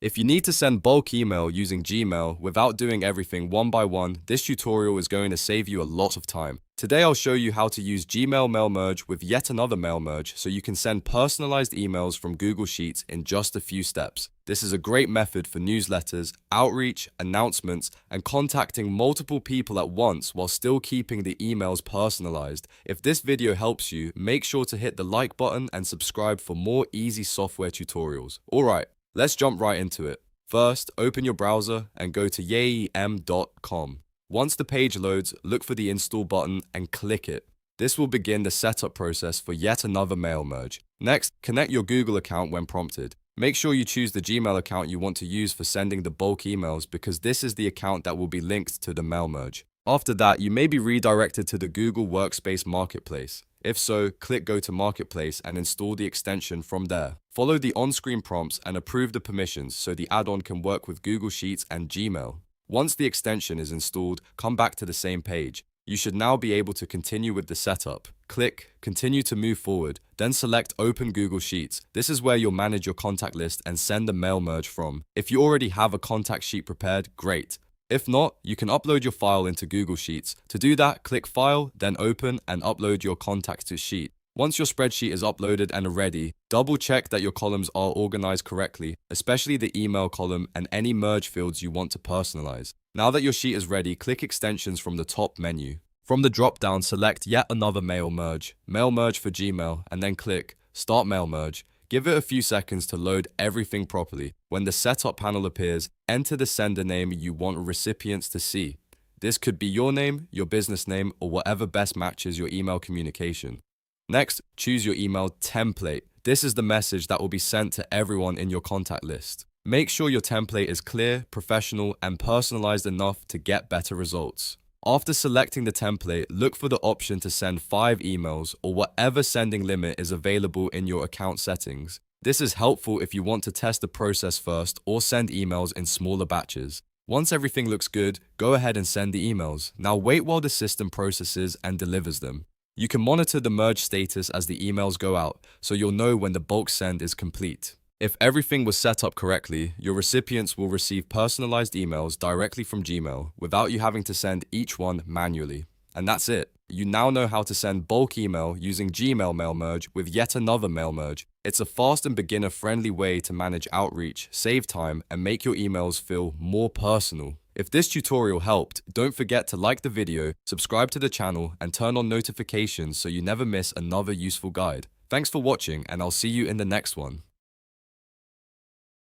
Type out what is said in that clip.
If you need to send bulk email using Gmail without doing everything one by one, this tutorial is going to save you a lot of time. Today I'll show you how to use Gmail mail merge with yet another mail merge so you can send personalized emails from Google Sheets in just a few steps. This is a great method for newsletters, outreach, announcements, and contacting multiple people at once while still keeping the emails personalized. If this video helps you, make sure to hit the like button and subscribe for more easy software tutorials. Alright. Let's jump right into it. First, open your browser and go to YAMM.com. Once the page loads, look for the install button and click it. This will begin the setup process for yet another mail merge. Next, connect your Google account when prompted. Make sure you choose the Gmail account you want to use for sending the bulk emails because this is the account that will be linked to the mail merge. After that, you may be redirected to the Google Workspace Marketplace. If so, click Go to Marketplace and install the extension from there. Follow the on-screen prompts and approve the permissions so the add-on can work with Google Sheets and Gmail. Once the extension is installed, come back to the same page. You should now be able to continue with the setup. Click Continue to move forward, then select Open Google Sheets. This is where you'll manage your contact list and send the mail merge from. If you already have a contact sheet prepared, great. If not, you can upload your file into Google Sheets. To do that, click File, then Open and upload your contacts to sheet. Once your spreadsheet is uploaded and ready, double check that your columns are organized correctly, especially the email column and any merge fields you want to personalize. Now that your sheet is ready, click Extensions from the top menu. From the drop-down, select yet another mail merge for Gmail, and then click Start Mail Merge. Give it a few seconds to load everything properly. When the setup panel appears, enter the sender name you want recipients to see. This could be your name, your business name, or whatever best matches your email communication. Next, choose your email template. This is the message that will be sent to everyone in your contact list. Make sure your template is clear, professional, and personalized enough to get better results. After selecting the template, look for the option to send 5 emails or whatever sending limit is available in your account settings. This is helpful if you want to test the process first or send emails in smaller batches. Once everything looks good, go ahead and send the emails. Now wait while the system processes and delivers them. You can monitor the merge status as the emails go out, so you'll know when the bulk send is complete. If everything was set up correctly, your recipients will receive personalized emails directly from Gmail without you having to send each one manually. And that's it. You now know how to send bulk email using Gmail mail merge with yet another mail merge. It's a fast and beginner-friendly way to manage outreach, save time, and make your emails feel more personal. If this tutorial helped, don't forget to like the video, subscribe to the channel, and turn on notifications so you never miss another useful guide. Thanks for watching, and I'll see you in the next one.